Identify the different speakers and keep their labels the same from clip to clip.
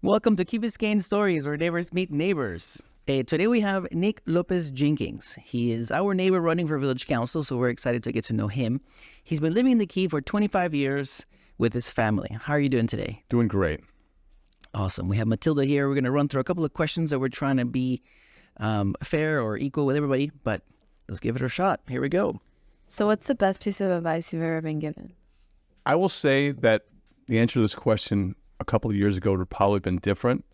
Speaker 1: Welcome to Key Biscayne Stories, where neighbors meet neighbors. Today we have Nick Lopez-Jenkins. He is our neighbor running for village council, so we're excited to get to know him. He's been living in the Key for 25 years with his family. How are you doing today?
Speaker 2: Doing great.
Speaker 1: Awesome. We have Matilda here. We're going to run through a couple of questions that we're trying to be fair or equal with everybody, but let's give it a shot. Here we go.
Speaker 3: So what's the best piece of advice you've ever been given?
Speaker 2: I will say that the answer to this question a couple of years ago would have probably been different.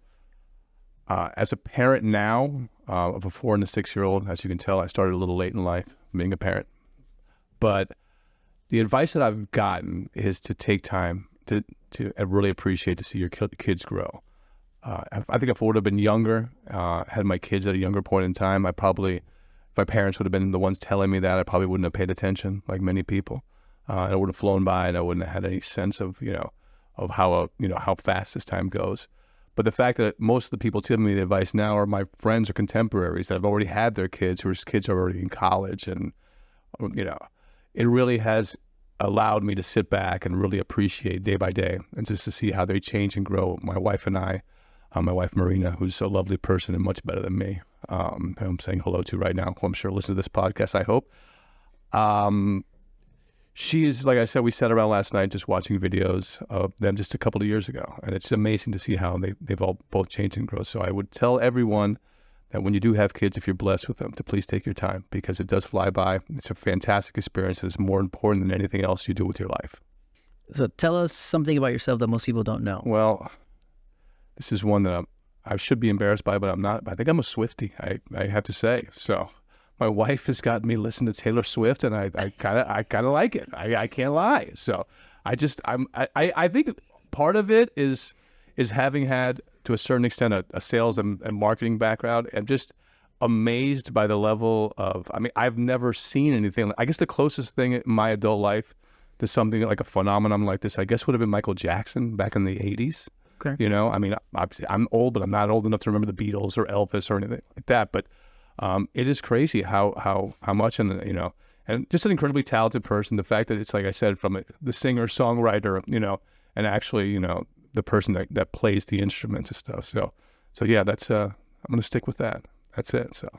Speaker 2: As a parent now of a 4 and a 6-year-old, as you can tell, I started a little late in life being a parent. But the advice that I've gotten is to take time to really appreciate to see your kids grow. I think if I would have been younger, had my kids at a younger point in time, if my parents would have been the ones telling me that, I probably wouldn't have paid attention like many people. I would have flown by and I wouldn't have had any sense of how fast this time goes. But the fact that most of the people telling me the advice now are my friends or contemporaries that have already had their kids, whose kids are already in college, and it really has allowed me to sit back and really appreciate day by day and just to see how they change and grow. My wife and I, my wife Marina, who's a lovely person and much better than me, who I'm saying hello to right now, who I'm sure listen to this podcast, I hope. She is, like I said, we sat around last night just watching videos of them just a couple of years ago. And it's amazing to see how they've all both changed and grown. So I would tell everyone that when you do have kids, if you're blessed with them, to please take your time because it does fly by. It's a fantastic experience. It's more important than anything else you do with your life.
Speaker 1: So tell us something about yourself that most people don't know.
Speaker 2: Well, this is one that I should be embarrassed by, but I'm not. I think I'm a Swiftie, I have to say. So my wife has gotten me listening to Taylor Swift, and I kind of like it. I can't lie. So I think part of it is having had, to a certain extent, a sales and marketing background, and just amazed by the level of. I've never seen anything. I guess the closest thing in my adult life to something like a phenomenon like this, I guess, would have been Michael Jackson back in the 80s.
Speaker 1: Okay.
Speaker 2: Obviously I'm old, but I'm not old enough to remember the Beatles or Elvis or anything like that. But it is crazy how much, and just an incredibly talented person. The fact that it's, like I said, from the singer, songwriter, and actually, the person that plays the instruments and stuff. So yeah, that's, I'm going to stick with that. That's it. So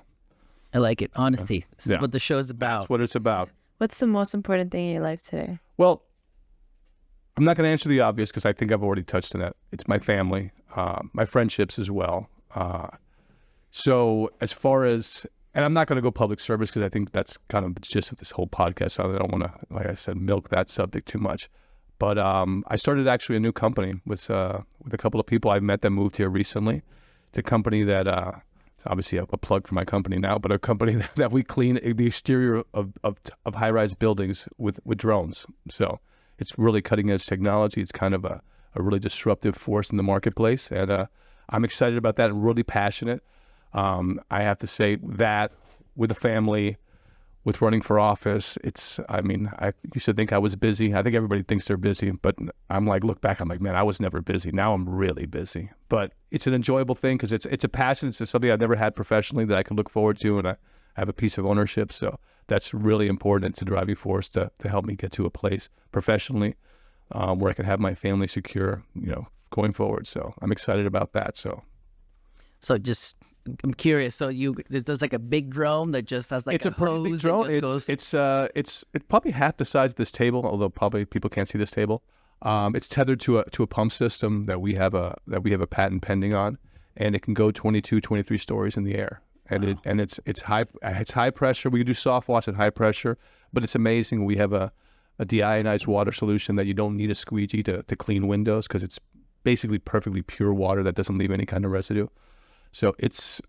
Speaker 1: I like it. Honesty. This is what the show is about.
Speaker 2: That's what it's about.
Speaker 3: What's the most important thing in your life today?
Speaker 2: Well, I'm not going to answer the obvious because I think I've already touched on that. It's my family, my friendships as well. So as far as, and I'm not going to go public service because I think that's kind of the gist of this whole podcast. So I don't want to, like I said, milk that subject too much. But I started actually a new company with a couple of people I've met that moved here recently. It's a company that, it's obviously a plug for my company now, but a company that we clean the exterior of high-rise buildings with drones. So it's really cutting-edge technology. It's kind of a really disruptive force in the marketplace. And I'm excited about that and really passionate. I have to say that with the family, with running for office, I used to think I was busy. I think everybody thinks they're busy, but look back, I'm like, man, I was never busy. Now I'm really busy. But it's an enjoyable thing because it's a passion. It's something I've never had professionally that I can look forward to, and I have a piece of ownership. So that's really important. It's a driving force to help me get to a place professionally where I can have my family secure, going forward. So I'm excited about that. So I'm curious. So there's like a big drone that just has like it's a pretty big drone. It's probably half the size of this table, although probably people can't see this table. It's tethered to a pump system that we have a patent pending on, and it can go 22, 23 stories in the air. And wow. It's high pressure. We can do soft wash at high pressure, but it's amazing. We have a deionized water solution that you don't need a squeegee to clean windows because it's basically perfectly pure water that doesn't leave any kind of residue. So the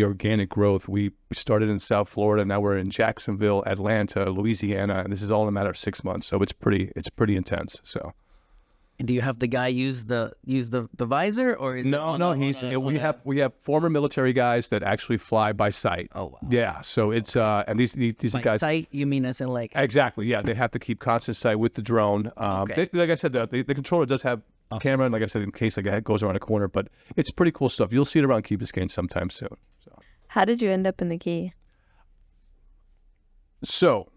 Speaker 2: organic growth. We started in South Florida. Now we're in Jacksonville, Atlanta, Louisiana, and this is all in a matter of 6 months. So it's pretty intense. So.
Speaker 1: And do you have the guy use the visor or is
Speaker 2: no? We have former military guys that actually fly by sight.
Speaker 1: Oh wow.
Speaker 2: Yeah. So it's and these
Speaker 1: by
Speaker 2: guys.
Speaker 1: Sight, you mean as in like
Speaker 2: exactly? Yeah, they have to keep constant sight with the drone.
Speaker 1: Okay.
Speaker 2: Like I said, the controller does have camera, and like I said, in case it goes around a corner. But it's pretty cool stuff. You'll see it around Key Biscayne sometime soon. So.
Speaker 3: How did you end up in the Key?
Speaker 2: So,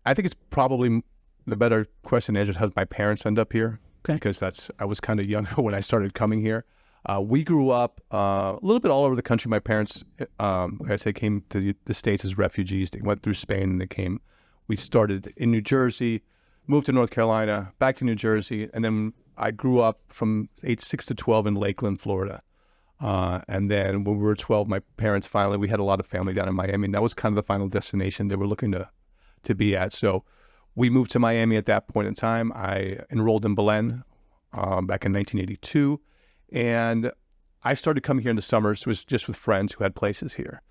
Speaker 2: I think it's probably the better question to answer. How did my parents end up here?
Speaker 1: Okay.
Speaker 2: because I was kind of young when I started coming here. We grew up a little bit all over the country. My parents, like I said, came to the States as refugees. They went through Spain and they came. We started in New Jersey, moved to North Carolina, back to New Jersey, and then I grew up from age 6 to 12 in Lakeland, Florida. And then when we were 12, my parents we had a lot of family down in Miami, and that was kind of the final destination they were looking to be at. So we moved to Miami at that point in time. I enrolled in Belen back in 1982, and I started coming here in the summers. It was just with friends who had places here.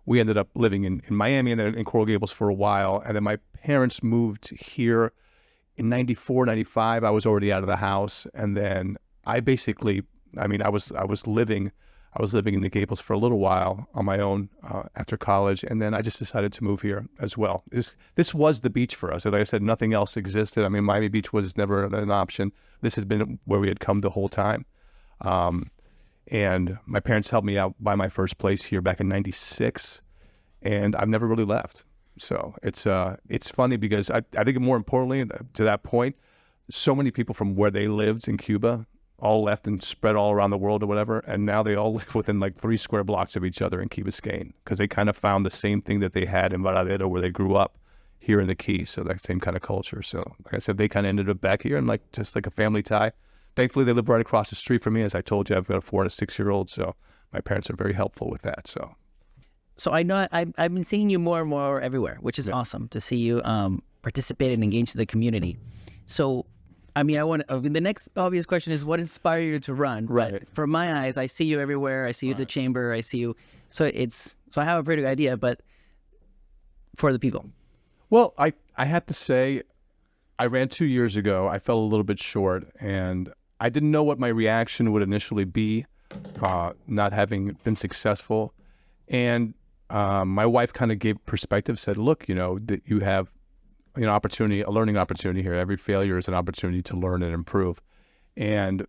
Speaker 2: We ended up living in Miami and then in Coral Gables for a while, and then my parents moved here in 94, 95. I was already out of the house, and then I was living in the Gables for a little while on my own after college, and then I just decided to move here as well. This was the beach for us. Like I said, nothing else existed. I mean, Miami Beach was never an option. This had been where we had come the whole time. And my parents helped me out buy my first place here back in 96, and I've never really left. So it's funny because I think more importantly, to that point, so many people from where they lived in Cuba all left and spread all around the world or whatever, and now they all live within like 3 square blocks of each other in Key Biscayne because they kind of found the same thing that they had in Varadero where they grew up here in the Key, so that same kind of culture. So like I said, they kind of ended up back here and just like a family tie. Thankfully, they live right across the street from me. As I told you, I've got a 4 and a 6-year-old, so my parents are very helpful with that.
Speaker 1: So I know I've been seeing you more and more everywhere, which is awesome to see you participate and engage the community. So, I mean, the next obvious question is what inspired you to run?
Speaker 2: Right.
Speaker 1: But for my eyes, I see you everywhere. I see you at the chamber. I see you. So I have a pretty good idea, but for the people.
Speaker 2: Well, I have to say, I ran 2 years ago. I fell a little bit short, and I didn't know what my reaction would initially be, not having been successful. And my wife kind of gave perspective, said, look, that you have opportunity, a learning opportunity here. Every failure is an opportunity to learn and improve. And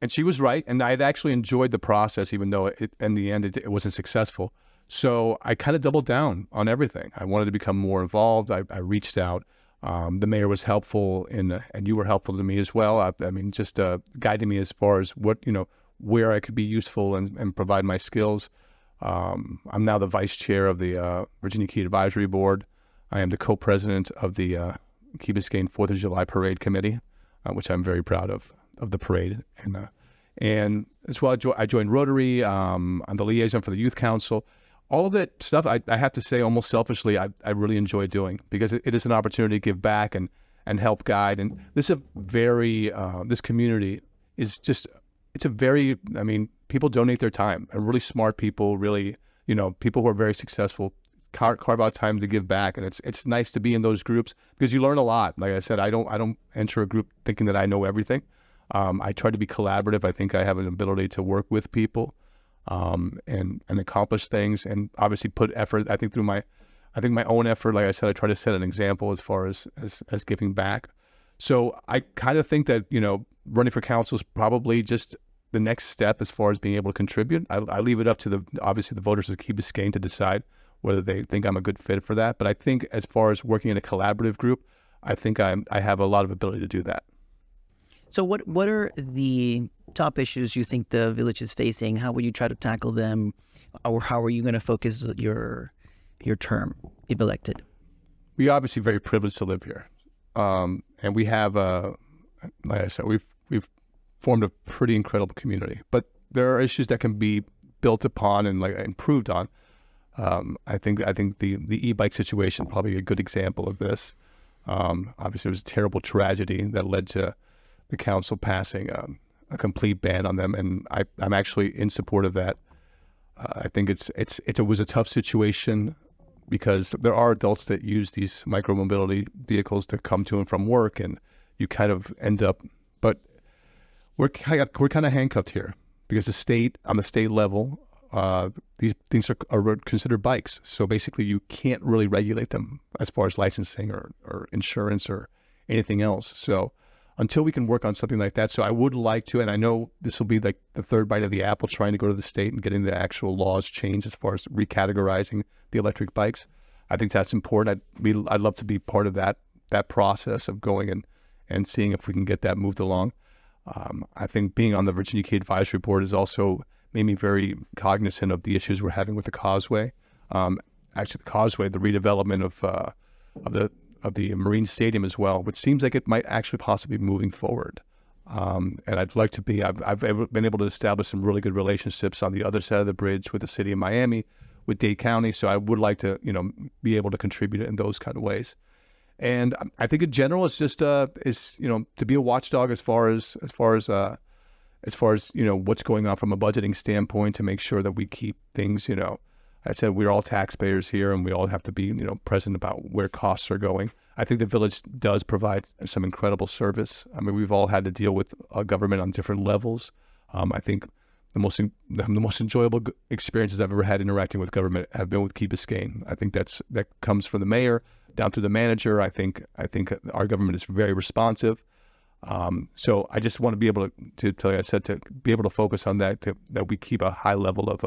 Speaker 2: she was right. And I had actually enjoyed the process, even though in the end it wasn't successful. So I kind of doubled down on everything. I wanted to become more involved. I reached out. The mayor was helpful, and you were helpful to me as well. I mean, just guiding me as far as where I could be useful and provide my skills. I'm now the vice chair of the Virginia Key Advisory Board. I am the co-president of the Key Biscayne 4th of July Parade Committee, which I'm very proud of the parade. And as well, I joined Rotary. I'm the liaison for the Youth Council. All of that stuff, I have to say, almost selfishly, I really enjoy doing because it is an opportunity to give back and help guide. And this this community is just, people donate their time, and really smart people, really, people who are very successful carve out time to give back. And it's nice to be in those groups because you learn a lot. Like I said, I don't enter a group thinking that I know everything. I try to be collaborative. I think I have an ability to work with people. And accomplish things, and obviously put effort. I think my own effort, like I said, I try to set an example as far as giving back. So I kind of think that, running for council is probably just the next step as far as being able to contribute. I leave it up to obviously the voters of Key Biscayne to decide whether they think I'm a good fit for that. But I think as far as working in a collaborative group, I think I have a lot of ability to do that.
Speaker 1: So what are the top issues you think the village is facing? How would you try to tackle them? Or how are you going to focus your term if elected?
Speaker 2: We're obviously very privileged to live here. And we have, like I said, we've formed a pretty incredible community. But there are issues that can be built upon and improved on. I think the e-bike situation is probably a good example of this. Obviously, it was a terrible tragedy that led to the council passing a complete ban on them, and I'm actually in support of that. I think it was a tough situation because there are adults that use these micromobility vehicles to come to and from work, and you kind of end up. But we're kind of handcuffed here because on the state level, these things are considered bikes. So basically, you can't really regulate them as far as licensing or insurance or anything else. So until we can work on something like that. So I would like to, and I know this will be like the third bite of the apple, trying to go to the state and getting the actual laws changed as far as recategorizing the electric bikes. I think that's important. I'd love to be part of that process of going and seeing if we can get that moved along. I think being on the Virginia Key Advisory Board has also made me very cognizant of the issues we're having with the causeway. Actually, the causeway, the redevelopment of the Marine Stadium as well, which seems like it might actually possibly be moving forward. And I'd like to be, I've been able to establish some really good relationships on the other side of the bridge with the city of Miami, with Dade County. So I would like to, be able to contribute in those kind of ways. And I think in general, it's just, to be a watchdog as far as what's going on from a budgeting standpoint, to make sure that we keep things, I said we're all taxpayers here, and we all have to be, present about where costs are going. I think the village does provide some incredible service. I mean, we've all had to deal with government on different levels. I think the most enjoyable experiences I've ever had interacting with government have been with Key Biscayne. I think that comes from the mayor down to the manager. I think our government is very responsive. So I just want to be able to be able to focus on that, that we keep a high level of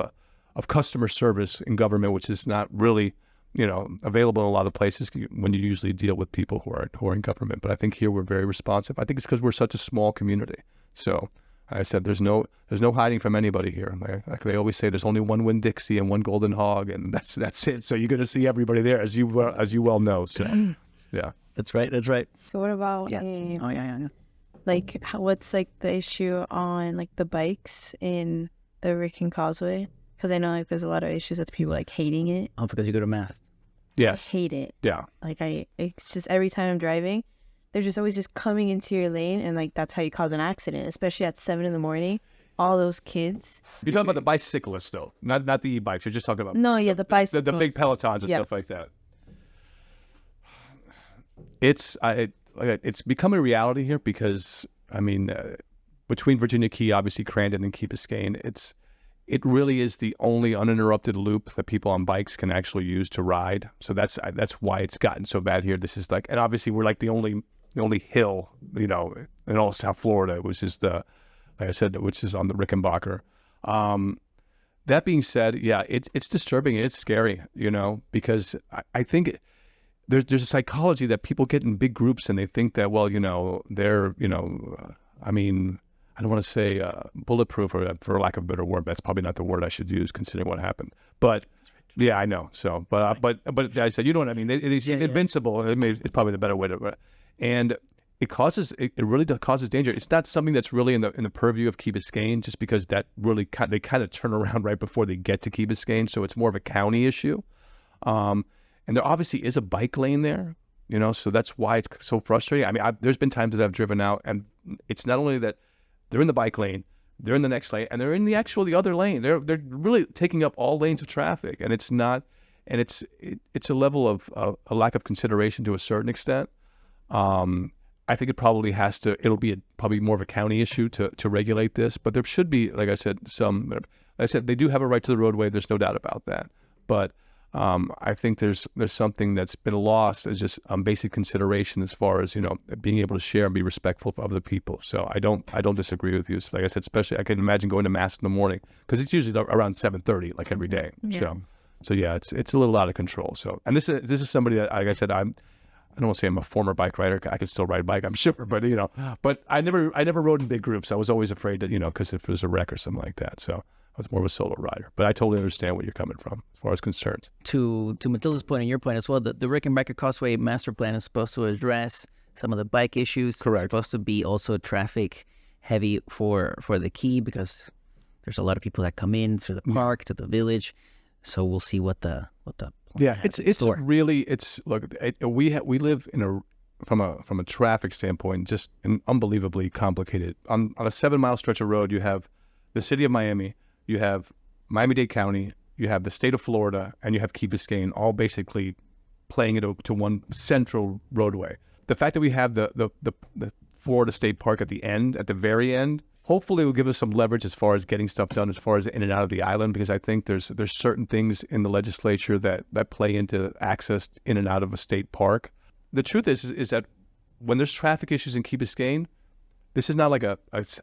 Speaker 2: customer service in government, which is not really, available in a lot of places when you usually deal with people who are in government. But I think here we're very responsive. I think it's because we're such a small community. So I said, there's no hiding from anybody here. Like they always say, there's only one Winn-Dixie and one Golden Hog, and that's it. So you're going to see everybody there, as you well know. So yeah,
Speaker 1: That's right.
Speaker 3: So what about
Speaker 1: Yeah.
Speaker 3: like what's like the issue on like the bikes in the Rican Causeway? Because I know like there's a lot of issues with people like hating it.
Speaker 1: Oh, because you go to math.
Speaker 2: yes,
Speaker 3: I hate it.
Speaker 2: yeah.
Speaker 3: Like it's just every time I'm driving, they're just always just coming into your lane, and like that's how you cause an accident, especially at 7 a.m. All those kids.
Speaker 2: You're talking about the bicyclists, though, not the e-bikes. You're just talking about
Speaker 3: No, yeah, the bicycles.
Speaker 2: the big pelotons and stuff like that. It's become a reality here because between Virginia Key, obviously Crandon, and Key Biscayne, it really is the only uninterrupted loop that people on bikes can actually use to ride. So that's why it's gotten so bad here. This is like, and obviously we're like the only hill, in all South Florida, which is which is on the Rickenbacker. That being said, yeah, it's disturbing and it's scary, because I think there's a psychology that people get in big groups and they think that, well, they're, I don't want to say bulletproof, or for lack of a better word, but that's probably not the word I should use considering what happened. But yeah, I know. So, but I said, you know what I mean? It's invincible. I mean, it's probably the better way to, and it really causes danger. It's not something that's really in the purview of Key Biscayne, just because that really they kind of turn around right before they get to Key Biscayne. So it's more of a county issue. And there obviously is a bike lane there, so that's why it's so frustrating. I mean, there's been times that I've driven out, and it's not only that they're in the bike lane, they're in the next lane, and they're in the other lane. They're really taking up all lanes of traffic, and it's a level of a lack of consideration to a certain extent. I think it'll be probably more of a county issue to regulate this, but there should be, like I said, they do have a right to the roadway. There's no doubt about that. But I think there's something that's been lost as just basic consideration as far as, being able to share and be respectful of other people. So I don't
Speaker 1: Mm-hmm.
Speaker 2: disagree with you. So like I said, especially I can imagine going to mass in the morning because it's usually around 7:30, like every day.
Speaker 3: Yeah.
Speaker 2: So yeah, it's a little out of control. So, and this is somebody that, like I said, I don't want to say I'm a former bike rider. I could still ride a bike, I'm sure, but I never rode in big groups. I was always afraid that, because if there's a wreck or something like that. So I was more of a solo rider, but I totally understand where you're coming from as far as concerned.
Speaker 1: To Matilda's point and your point as well, the Rickenbacker Causeway master plan is supposed to address some of the bike issues.
Speaker 2: Correct.
Speaker 1: It's supposed to be also traffic heavy for the Key because there's a lot of people that come in to the park, to the village. So we'll see what the plan has in store.
Speaker 2: We live from a traffic standpoint, just an unbelievably complicated. On a 7-mile stretch of road, you have the city of Miami, you have Miami-Dade County, you have the state of Florida, and you have Key Biscayne, all basically playing it to one central roadway. The fact that we have the Florida State Park at the very end, hopefully will give us some leverage as far as getting stuff done as far as in and out of the island, because I think there's certain things in the legislature that play into access in and out of a state park. The truth is that when there's traffic issues in Key Biscayne, this is not like a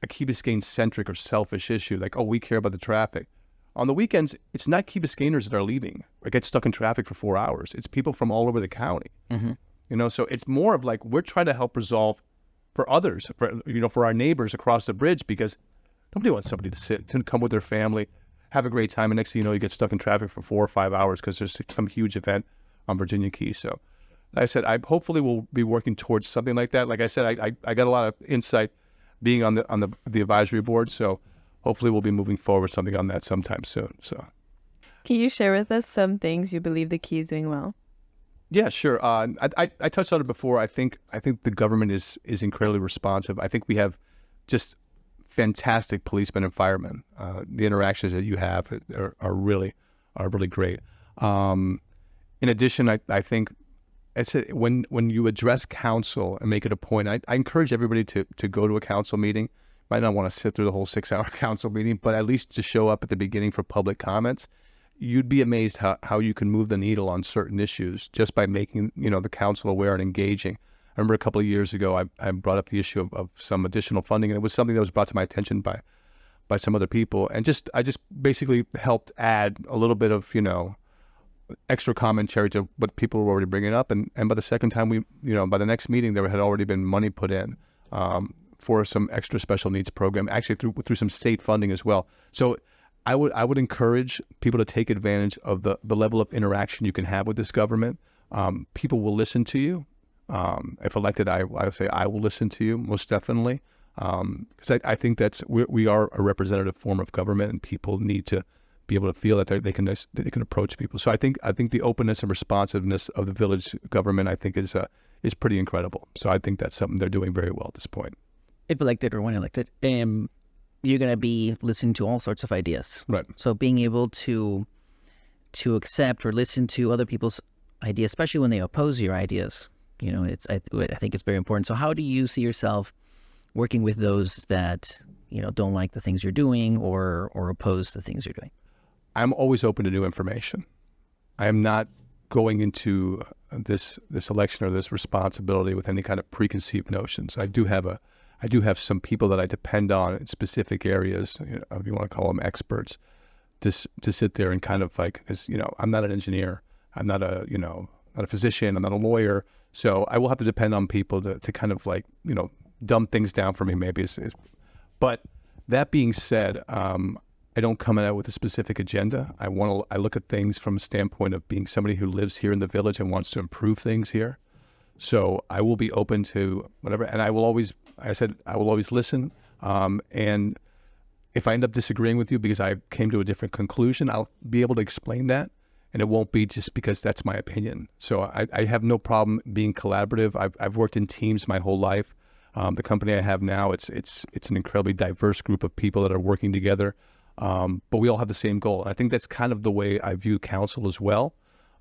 Speaker 2: Key Biscayne-centric or selfish issue, like, oh, we care about the traffic. On the weekends, it's not Key Biscayners that are leaving or get stuck in traffic for 4 hours. It's people from all over the county.
Speaker 1: Mm-hmm.
Speaker 2: So it's more of like we're trying to help resolve for others, for our neighbors across the bridge, because nobody wants somebody to come with their family, have a great time, and next thing you know, you get stuck in traffic for 4 or 5 hours because there's some huge event on Virginia Key. So, like I said, I hopefully will be working towards something like that. Like I said, I got a lot of insight being on the advisory board, so hopefully we'll be moving forward with something on that sometime soon. So,
Speaker 3: Can you share with us some things you believe the Key is doing well?
Speaker 2: yeah, sure. I touched on it before. I think the government is incredibly responsive. I think we have just fantastic policemen and firemen. The interactions that you have are really great. In addition, I think when you address council and make it a point, I encourage everybody to go to a council meeting. Might not want to sit through the whole 6-hour council meeting, but at least to show up at the beginning for public comments. You'd be amazed how you can move the needle on certain issues just by making the council aware and engaging. I remember a couple of years ago, I brought up the issue of some additional funding, and it was something that was brought to my attention by some other people, and I just basically helped add a little bit of extra commentary to what people were already bringing up, and by the second time by the next meeting there had already been money put in for some extra special needs program, actually through some state funding as well. So I would encourage people to take advantage of the level of interaction you can have with this government. People will listen to you. If elected, I would say I will listen to you most definitely, because I think we are a representative form of government, and people need to be able to feel that they can approach people. So I think the openness and responsiveness of the village government, I think, is pretty incredible. So I think that's something they're doing very well at this point.
Speaker 1: If elected or when elected, you're going to be listening to all sorts of ideas.
Speaker 2: Right.
Speaker 1: So being able to accept or listen to other people's ideas, especially when they oppose your ideas, I think it's very important. So how do you see yourself working with those that, don't like the things you're doing or oppose the things you're doing?
Speaker 2: I'm always open to new information. I am not going into this election or this responsibility with any kind of preconceived notions. I do have some people that I depend on in specific areas, if you want to call them experts, to sit there and kind of because I'm not an engineer, I'm not a physician, I'm not a lawyer, so I will have to depend on people to kind of dumb things down for me maybe. But that being said, I don't come out with a specific agenda. I look at things from a standpoint of being somebody who lives here in the village and wants to improve things here. So I will be open to whatever, and I will always listen. And if I end up disagreeing with you because I came to a different conclusion, I'll be able to explain that, and it won't be just because that's my opinion. So I have no problem being collaborative. I've worked in teams my whole life. The company I have now, it's an incredibly diverse group of people that are working together, but we all have the same goal. And I think that's kind of the way I view council as well.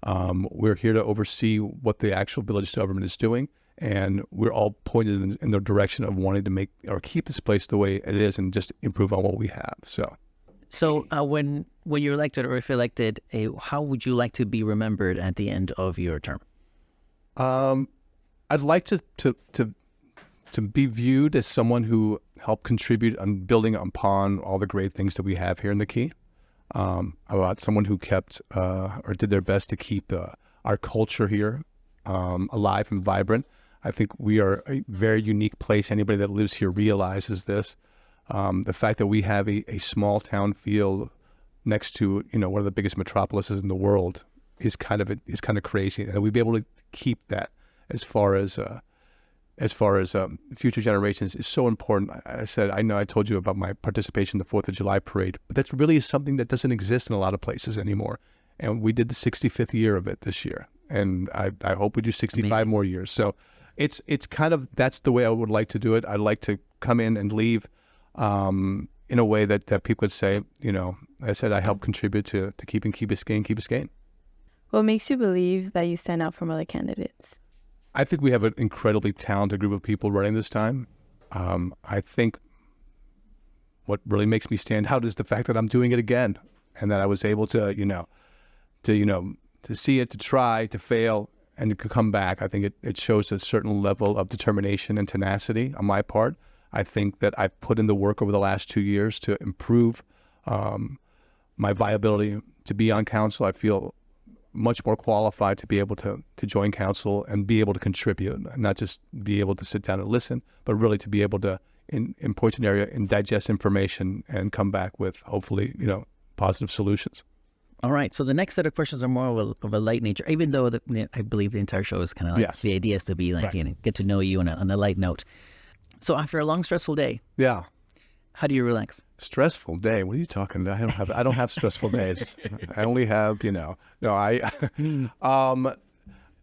Speaker 2: We're here to oversee what the actual village government is doing, and we're all pointed in the direction of wanting to make or keep this place the way it is and just improve on what we have. So
Speaker 1: when you're elected, or if elected, how would you like to be remembered at the end of your term?
Speaker 2: I'd like to be viewed as someone who helped contribute on building upon all the great things that we have here in the Key. About someone who kept or did their best to keep our culture here alive and vibrant. I think we are a very unique place. Anybody that lives here realizes this. The fact that we have a small town feel next to one of the biggest metropolises in the world is kind of crazy, and we'd be able to keep that as far as future generations is so important. I know I told you about my participation in the 4th of July parade, but that really is something that doesn't exist in a lot of places anymore. And we did the 65th year of it this year, and I hope we do 65 more years. So it's kind of, that's the way I would like to do it. I'd like to come in and leave in a way that people could say, I said I helped contribute to keeping Key Biscayne.
Speaker 3: What makes you believe that you stand out from other candidates?
Speaker 2: I think we have an incredibly talented group of people running this time. I think what really makes me stand out is the fact that I'm doing it again, and that I was able to see it, to try, to fail, and to come back. I think it shows a certain level of determination and tenacity on my part. I think that I've put in the work over the last 2 years to improve my viability to be on council. I feel much more qualified to be able to join council and be able to contribute, not just be able to sit down and listen, but really to be able to, in points an area, and digest information and come back with hopefully, positive solutions.
Speaker 1: All right. So the next set of questions are more of a light nature, even though I believe the entire show is kind of like
Speaker 2: Yes.
Speaker 1: the idea is to be like,
Speaker 2: Right.
Speaker 1: get to know you on a light note. So after a long, stressful day,
Speaker 2: Yeah.
Speaker 1: how do you relax?
Speaker 2: Stressful day? What are you talking about? I don't have stressful days. I only have,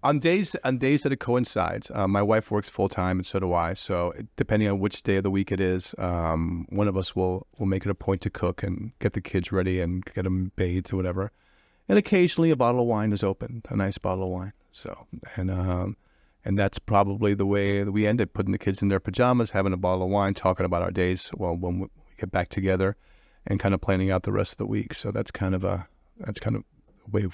Speaker 2: on days that it coincides. My wife works full time, and so do I. So depending on which day of the week it is, one of us will make it a point to cook and get the kids ready and get them bathed or whatever. And occasionally a bottle of wine is opened, a nice bottle of wine. So and that's probably the way that we ended, putting the kids in their pajamas, having a bottle of wine, talking about our days when we get back together, and kind of planning out the rest of the week. So that's kind of the way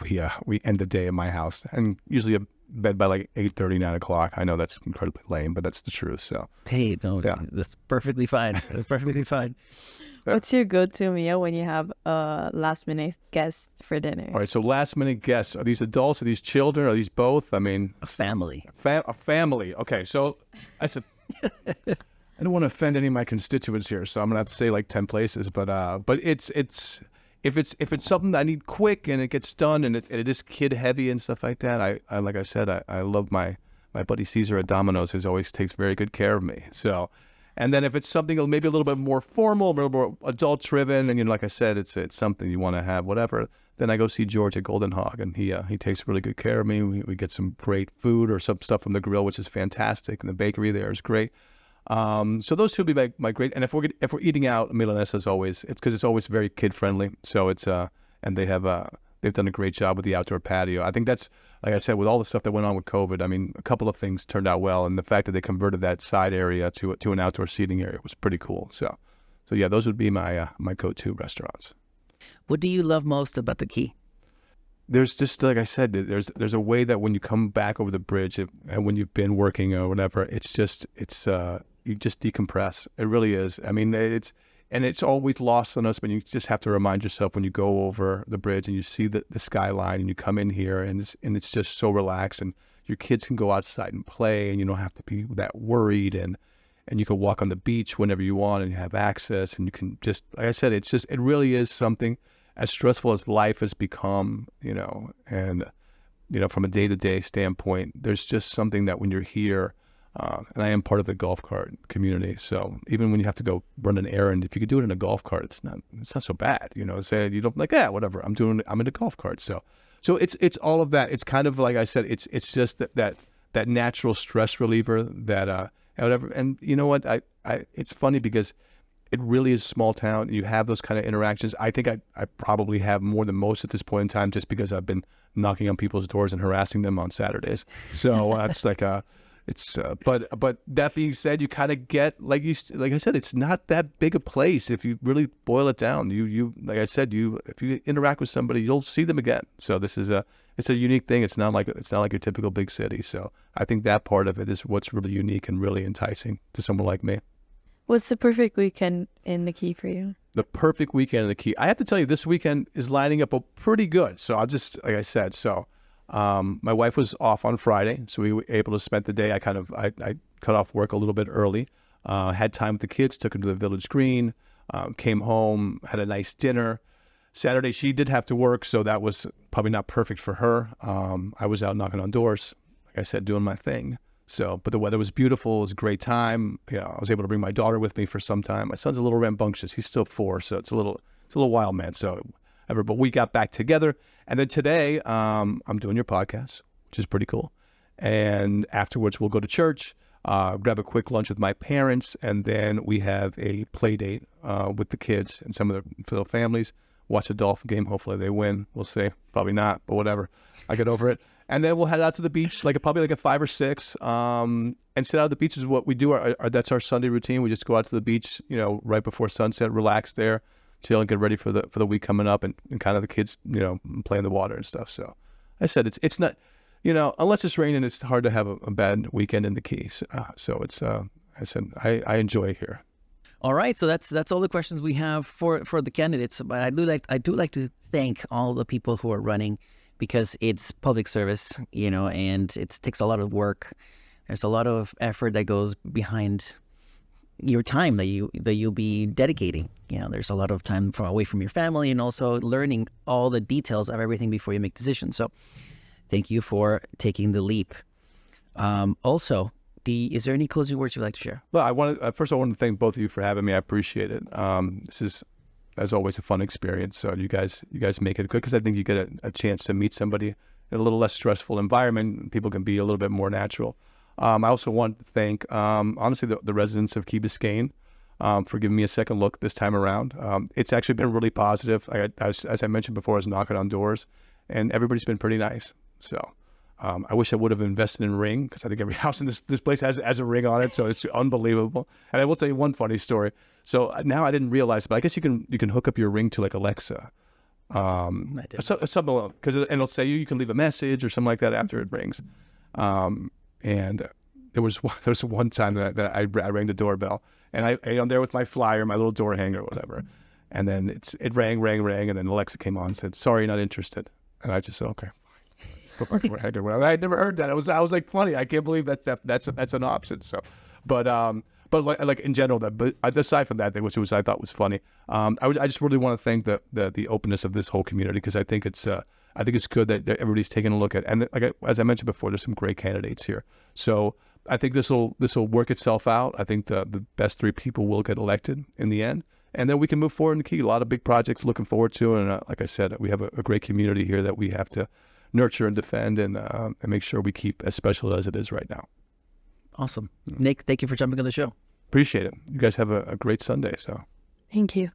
Speaker 2: we end the day in my house, and usually a bed by like 8:30, 9 o'clock. I know that's incredibly lame, but that's the truth. So
Speaker 1: Hey, no,
Speaker 2: Yeah.
Speaker 1: that's perfectly fine. That's perfectly fine.
Speaker 3: What's your go-to meal when you have a last-minute guest for dinner?
Speaker 2: all right, so last minute guests, are these adults, are these children, are these both? I mean,
Speaker 1: A family.
Speaker 2: a family. Okay, so I said I don't want to offend any of my constituents here, so I'm gonna have to say like 10 places, but it's if it's something that I need quick and it gets done and it is kid heavy and stuff like that, I like I said, I love my buddy Caesar at Domino's, who always takes very good care of me. So, and then if it's something maybe a little bit more formal, a little more adult driven, and like I said, it's something you want to have, whatever, then I go see George at Golden Hog, and he takes really good care of me. We get some great food or some stuff from the grill, which is fantastic, and the bakery there is great. So those two would be my great. And if we're eating out, Milanesa is always, it's because it's always very kid friendly. So it's and they've done a great job with the outdoor patio. I think that's, like I said, with all the stuff that went on with COVID. I mean, a couple of things turned out well, and the fact that they converted that side area to an outdoor seating area was pretty cool. So yeah, those would be my go-to restaurants.
Speaker 1: What do you love most about the Key?
Speaker 2: There's just, like I said, there's a way that when you come back over the bridge and when you've been working or whatever, you just decompress. It really is. I mean, it's always lost on us, but you just have to remind yourself when you go over the bridge and you see the skyline and you come in here and it's just so relaxed, and your kids can go outside and play and you don't have to be that worried, and you can walk on the beach whenever you want and you have access, and you can just, like I said, it really is something. As stressful as life has become, and from a day-to-day standpoint, there's just something that when you're here, and I am part of the golf cart community, so even when you have to go run an errand, if you could do it in a golf cart, it's not so bad. Say you don't like, whatever, I'm in a golf cart. So it's all of that. It's kind of like I said, it's just that natural stress reliever that whatever. And you know what? I it's funny because it really is a small town. You have those kind of interactions. I think I probably have more than most at this point in time, just because I've been knocking on people's doors and harassing them on Saturdays. So it's like but that being said, you kind of get, like I said, it's not that big a place if you really boil it down. You like I said, if you interact with somebody, you'll see them again. So it's a unique thing. It's not like your typical big city. So I think that part of it is what's really unique and really enticing to someone like me.
Speaker 3: What's the perfect weekend in the Key for you?
Speaker 2: The perfect weekend in the Key. I have to tell you, this weekend is lining up pretty good. So I'll just, like I said, my wife was off on Friday, so we were able to spend the day. I cut off work a little bit early, had time with the kids, took them to the Village Green, came home, had a nice dinner. Saturday, she did have to work, so that was probably not perfect for her. I was out knocking on doors, like I said, doing my thing. So, but the weather was beautiful. It was a great time. I was able to bring my daughter with me for some time. My son's a little rambunctious. He's still 4, so it's a little wild man. So, but we got back together, and then today I'm doing your podcast, which is pretty cool. And afterwards, we'll go to church, grab a quick lunch with my parents, and then we have a play date with the kids and some of their families. Watch a Dolphin game. Hopefully they win. We'll see. Probably not, but whatever. I get over it. And then we'll head out to the beach, probably like a 5 or 6, and sit out at the beach is what we do. That's our Sunday routine. We just go out to the beach, right before sunset, relax there, chill, and get ready for the week coming up, and kind of the kids, play in the water and stuff. So I said it's not, unless it's raining, it's hard to have a bad weekend in the Keys. So it's I said I enjoy it here.
Speaker 1: All right, so that's all the questions we have for the candidates. But I do like to thank all the people who are running, because it's public service, and it takes a lot of work. There's a lot of effort that goes behind your time that you'll be dedicating. There's a lot of time away from your family, and also learning all the details of everything before you make decisions. So thank you for taking the leap. Also, is there any closing words you'd like to share?
Speaker 2: Well, first I want to thank both of you for having me. I appreciate it. This is, as always, a fun experience. So you guys make it good, because I think you get a chance to meet somebody in a little less stressful environment. People can be a little bit more natural. I also want to thank, honestly, the residents of Key Biscayne for giving me a second look this time around. It's actually been really positive. As I mentioned before, I was knocking on doors, and everybody's been pretty nice. So I wish I would have invested in Ring, because I think every house in this place has a Ring on it, so it's unbelievable. And I will tell you one funny story. So now I didn't realize, but I guess you can hook up your Ring to like Alexa. Something, because it'll say you can leave a message or something like that after it rings. And there was one time that I rang the doorbell, and I'm there with my flyer, my little door hanger, or whatever, and then it rang, and then Alexa came on and said, "Sorry, not interested." And I just said, "Okay, fine." I had never heard that. I was like, funny. I can't believe that's an option. So, but like in general, but aside from that, which I thought was funny, I just really want to thank the openness of this whole community, because I think it's good that everybody's taking a look at, and as I mentioned before, there's some great candidates here. So I think this will work itself out. I think the best 3 people will get elected in the end, and then we can move forward in the Key. A lot of big projects looking forward to, and like I said, we have a great community here that we have to nurture and defend, and make sure we keep as special as it is right now.
Speaker 1: Awesome. Nick, thank you for jumping on the show.
Speaker 2: Appreciate it. You guys have a great Sunday. So
Speaker 3: Thank you.